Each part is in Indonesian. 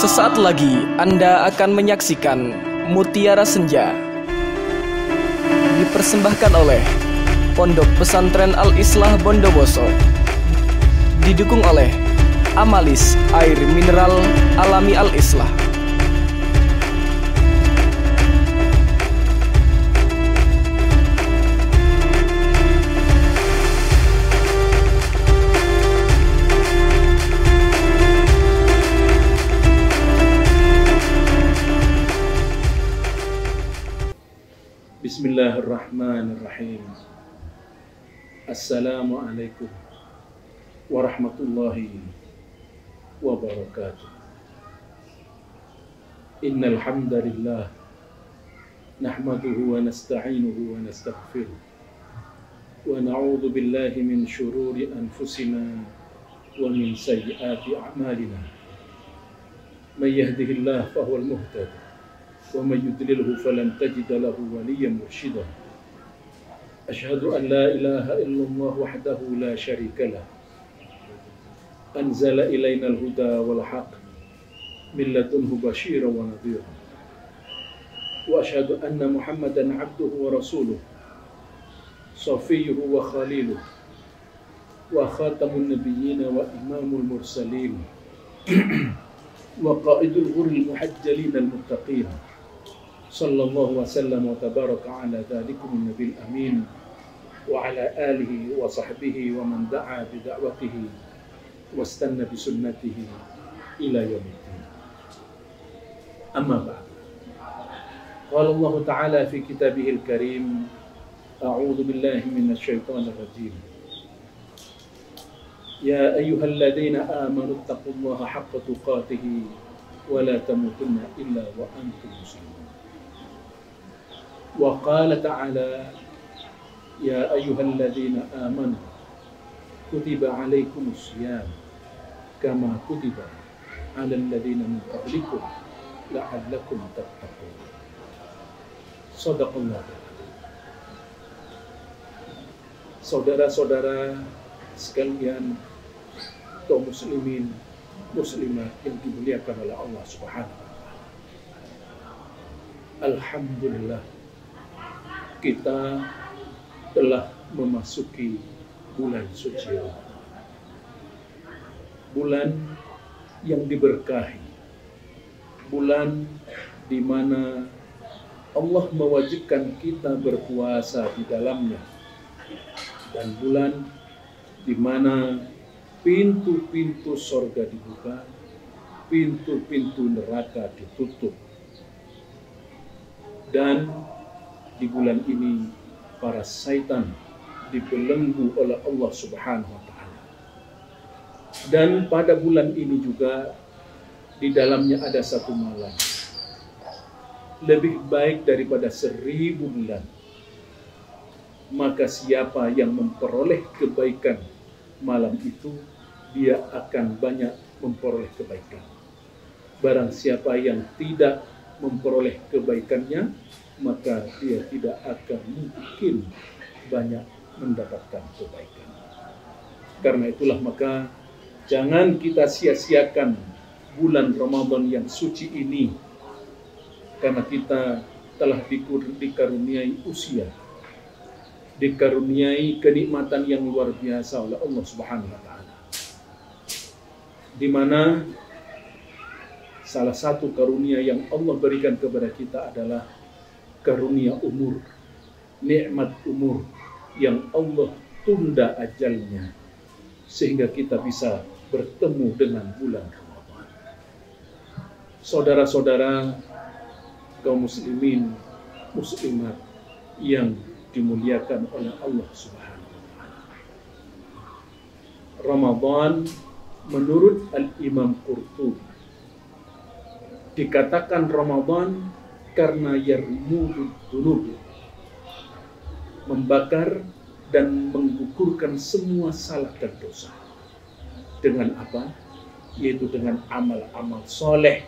Sesaat lagi Anda akan menyaksikan Mutiara Senja, dipersembahkan oleh Pondok Pesantren Al-Islah Bondowoso, didukung oleh Amalis Air Mineral Alami Al-Islah. Bismillahirrahmanirrahim. Assalamualaikum warahmatullahi wabarakatuh. Innal hamdalillah nahmaduhu wa nasta'inuhu wa nastaghfiruh wa na'udzu billahi min shururi anfusina wa min sayyiati a'malina. May yahdihillahu fahuwal muhtadi ومن يضلله فلن تجد له وليا مرشدا أشهد أن لا إله إلا الله وحده لا شريك له أنزل إلينا الهدى والحق من لدنه بشيرا ونذيرا وأشهد أن محمدا عبده ورسوله صفيه وخليله وخاتم النبيين وإمام المرسلين وقائد الغر المحجلين المتقين صلى الله وسلم وتبارك على ذلكم النبي الأمين وعلى آله وصحبه ومن دعا بدعوته واستنى بسنته إلى يوم الدين. أما بعد، قال الله تعالى في كتابه الكريم: أعوذ بالله من الشيطان الرجيم. يا أيها الذين آمنوا اتقوا الله حق تقاته ولا تموتن إلا وأنتم مسلمون. وقال تعالى: يا أيها الذين آمنوا كتب عليكم الصيام كما كتب على الذين من قبلكم لعلكم تتقون. صدق الله. Saudara-saudara sekalian, kaum muslimin muslimat yang dimuliakan oleh Allah Subhanahu wa taala. Alhamdulillah, kita telah memasuki bulan suci Ramadan. Bulan yang diberkahi. Bulan di mana Allah mewajibkan kita berpuasa di dalamnya. Dan bulan di mana pintu-pintu sorga dibuka, pintu-pintu neraka ditutup. Dan di bulan ini para syaitan dibelenggu oleh Allah Subhanahu wa taala. Dan pada bulan ini juga di dalamnya ada satu malam lebih baik daripada 1000 bulan. Maka siapa yang memperoleh kebaikan malam itu, dia akan banyak memperoleh kebaikan. Barang siapa yang tidak memperoleh kebaikannya, maka dia tidak akan mungkin banyak mendapatkan kebaikan. Karena itulah maka jangan kita sia-siakan bulan Ramadan yang suci ini, karena kita telah dikaruniai usia, dikaruniai kenikmatan yang luar biasa oleh Allah Subhanahu wa taala, di mana salah satu karunia yang Allah berikan kepada kita adalah karunia umur, nikmat umur yang Allah tunda ajalnya sehingga kita bisa bertemu dengan bulan Ramadan. Saudara-saudara kaum muslimin muslimat yang dimuliakan oleh Allah Subhanahu wa taala. Ramadan menurut Al-Imam Qurtubi dikatakan Ramadan karena yarmudud dzunub, membakar dan menggugurkan semua salah dan dosa. Dengan apa? Yaitu dengan amal-amal soleh.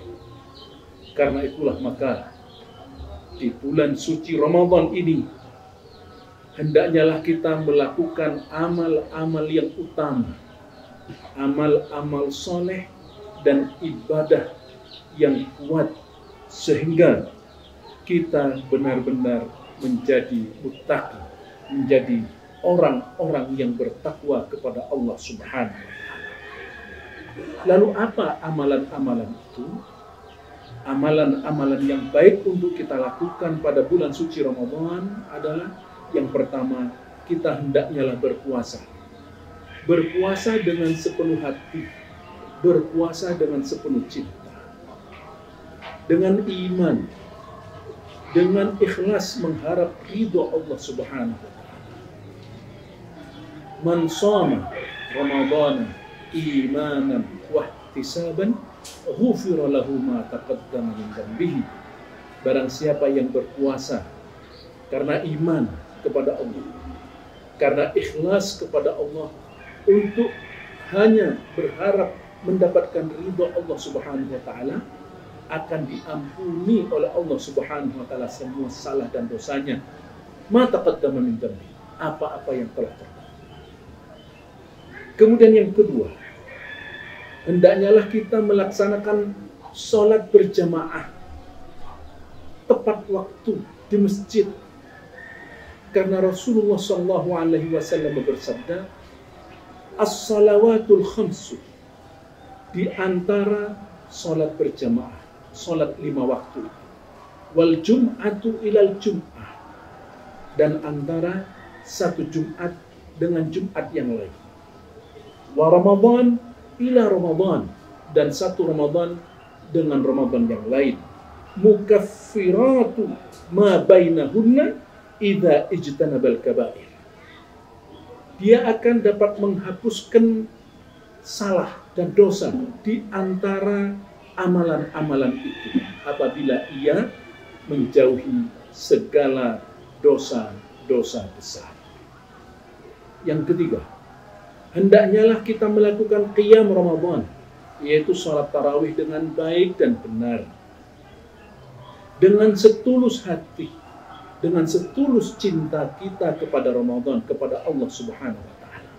Karena itulah maka di bulan suci Ramadan ini hendaknyalah kita melakukan amal-amal yang utama, amal-amal soleh dan ibadah yang kuat sehingga kita benar-benar menjadi muttaqi, menjadi orang-orang yang bertakwa kepada Allah Subhanahu wa Ta'ala. Lalu apa amalan-amalan itu? Amalan-amalan yang baik untuk kita lakukan pada bulan suci Ramadan adalah yang pertama, kita hendaknyalah berpuasa. Berpuasa dengan sepenuh hati, berpuasa dengan sepenuh cinta, dengan iman, dengan ikhlas mengharap ridho Allah Subhanahu wa Ta'ala. Man shama Ramadan imanan wa ihtisaban ghufira lahu ma taqaddama min dhanbihi. Barang siapa yang berpuasa karena iman kepada Allah, karena ikhlas kepada Allah, untuk hanya berharap mendapatkan ridho Allah Subhanahu wa Ta'ala, akan diampuni oleh Allah Subhanahu wa Ta'ala semua salah dan dosanya. Ma taqaddama min dhanbihi, apa-apa yang telah terjadi. Kemudian yang kedua, hendaknyalah kita melaksanakan sholat berjamaah tepat waktu di masjid. Karena Rasulullah SAW bersabda, as-salawatul khamsu, di antara sholat berjamaah, sholat 5 waktu, wal jum'atu ilal jum'ah, dan antara satu Jumat dengan Jumat yang lain, wa Ramadan ila Ramadan, dan satu Ramadan dengan Ramadan yang lain, mukaffiratu ma bainahunna idza ijtanabal kaba'ir. Dia akan dapat menghapuskan salah dan dosa di antara amalan-amalan itu apabila ia menjauhi segala dosa-dosa besar. Yang ketiga, hendaknyalah kita melakukan qiyam Ramadan, yaitu salat tarawih dengan baik dan benar, dengan setulus hati, dengan setulus cinta kita kepada Ramadan, kepada Allah Subhanahu wa Ta'ala.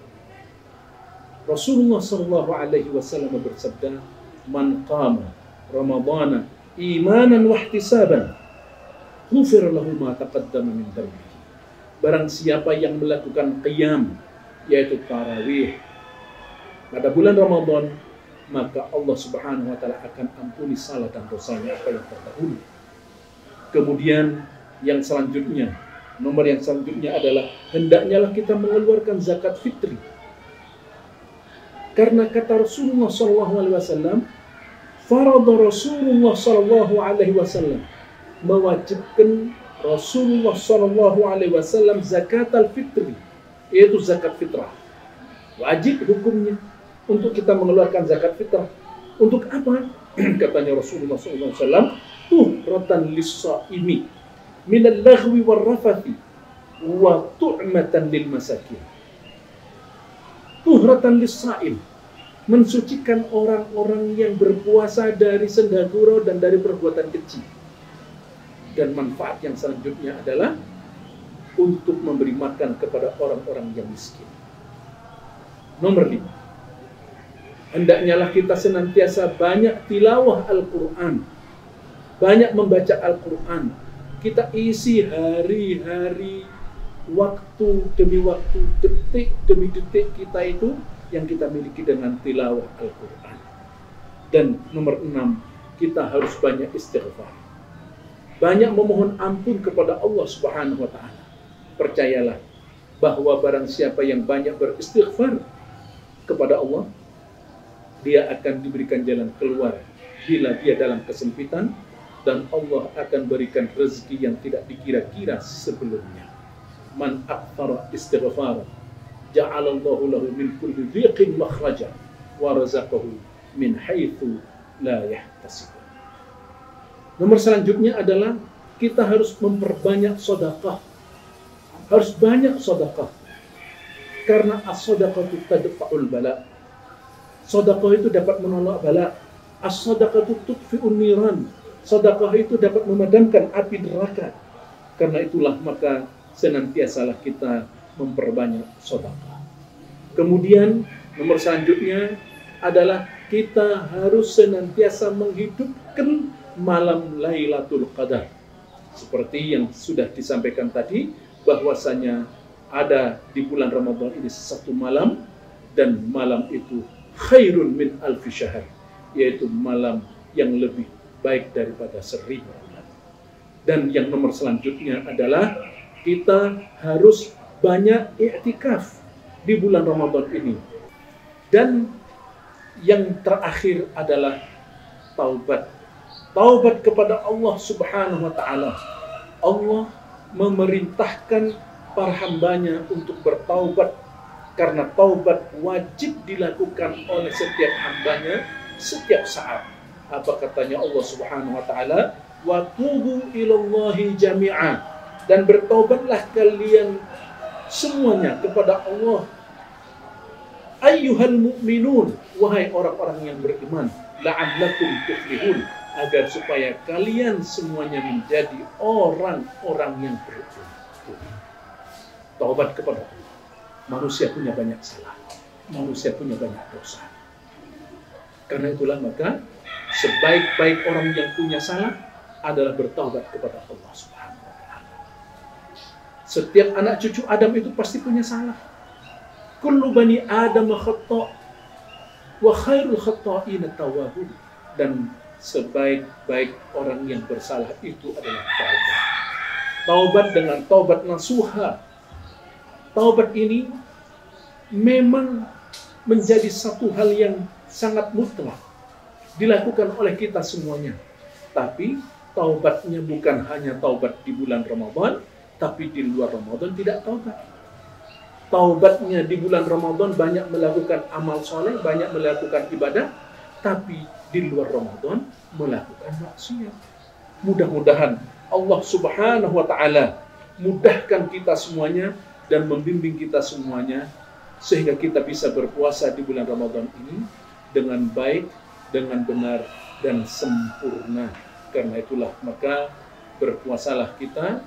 Rasulullah SAW bersabda, man qama Ramadana imanan wa ihtisaban ghufira lahu ma taqaddama min dhanbihi. Barang siapa yang melakukan qiyam, yaitu tarawih, pada bulan Ramadan, maka Allah Subhanahu wa Ta'ala akan ampuni salah dan dosanya apa yang terdahulu. Kemudian yang selanjutnya, nomor yang selanjutnya adalah hendaknyalah kita mengeluarkan zakat fitri. Karena kata Rasulullah SAW, farada Rasulullah SAW, mewajibkan Rasulullah SAW zakat al-fitri, yaitu zakat fitrah. Wajib hukumnya untuk kita mengeluarkan zakat fitrah. Untuk apa? Katanya Rasulullah SAW, tuhratan lis-shaimi minal laghwi war rafathi wa tu'matan lil masakin. Tuhratan lis-shaim, mensucikan orang-orang yang berpuasa dari senda gurau dan dari perbuatan keji. Dan manfaat yang selanjutnya adalah untuk memberi makan kepada orang-orang yang miskin. Nomor 5, hendaknyalah kita senantiasa banyak tilawah Al-Quran, banyak membaca Al-Quran. Kita isi hari-hari, waktu demi waktu, detik demi detik kita itu yang kita miliki dengan tilawah Al-Quran. Dan nomor 6, kita harus banyak istighfar, banyak memohon ampun kepada Allah Subhanahu wa Ta'ala. Percayalah bahwa barang siapa yang banyak beristighfar kepada Allah, dia akan diberikan jalan keluar bila dia dalam kesempitan, dan Allah akan berikan rezeki yang tidak dikira-kira sebelumnya. Man akthara istighfar ja'alallahu lahu min kulli dhiqin makhraja wa razaqahu min haitsu la yahtasib. Nomor selanjutnya adalah kita harus memperbanyak sedekah. Harus banyak sedekah. Karena as-sadaqatu tadfa'ul bala. Sedekah itu dapat menolak bala. As-sadaqatu tudfi'un niran. Sedekah itu dapat memadamkan api neraka. Karena itulah maka senantiasalah kita memperbanyak sedekah. Kemudian nomor selanjutnya adalah kita harus senantiasa menghidupkan malam Lailatul Qadar. Seperti yang sudah disampaikan tadi, bahwasanya ada di bulan Ramadan ini satu malam, dan malam itu khairun min alfi syahr, yaitu malam yang lebih baik daripada 1000 bulan. Dan yang nomor selanjutnya adalah kita harus banyak i'tikaf di bulan Ramadan ini. Dan yang terakhir adalah taubat. Taubat kepada Allah Subhanahu wa Ta'ala. Allah memerintahkan para hambanya untuk bertaubat, karena taubat wajib dilakukan oleh setiap hambanya setiap saat. Apa katanya Allah Subhanahu wa Ta'ala? Wa tubu ilallahi jami'an, dan bertaubatlah kalian semuanya kepada Allah, ayyuhal mu'minun, wahai orang-orang yang beriman, la'allakum tuflihun, agar supaya kalian semuanya menjadi orang-orang yang beruntung. Taubat kepada Allah. Manusia punya banyak salah, manusia punya banyak dosa. Karena itulah maka sebaik-baik orang yang punya salah adalah bertaubat kepada Allah Subhanahu wa Ta'ala. Setiap anak cucu Adam itu pasti punya salah. Kullu bani Adam khata' wa khairul khata'ina tawwabun, dan sebaik-baik orang yang bersalah itu adalah taubat. Taubat dengan taubat nasuha. Taubat ini memang menjadi satu hal yang sangat mutlak dilakukan oleh kita semuanya. Tapi taubatnya bukan hanya taubat di bulan Ramadan, tapi di luar Ramadan tidak taubat. Taubatnya di bulan Ramadan banyak melakukan amal soleh, banyak melakukan ibadah, tapi di luar Ramadan melakukan maksiat. Mudah-mudahan Allah Subhanahu wa Ta'ala mudahkan kita semuanya dan membimbing kita semuanya, sehingga kita bisa berpuasa di bulan Ramadan ini dengan baik, dengan benar, dan sempurna. Karena itulah maka berpuasalah kita,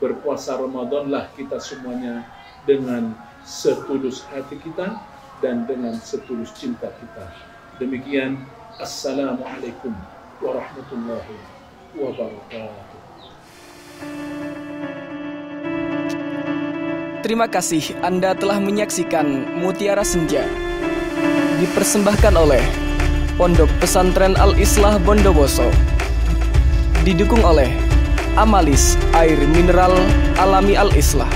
berpuasa Ramadanlah kita semuanya dengan setulus hati kita dan dengan setulus cinta kita. Demikian, Assalamualaikum warahmatullahi wabarakatuh. Terima kasih Anda telah menyaksikan Mutiara Senja. Dipersembahkan oleh Pondok Pesantren Al-Islah Bondowoso. Didukung oleh Amalis Air Mineral Alami Al-Islah.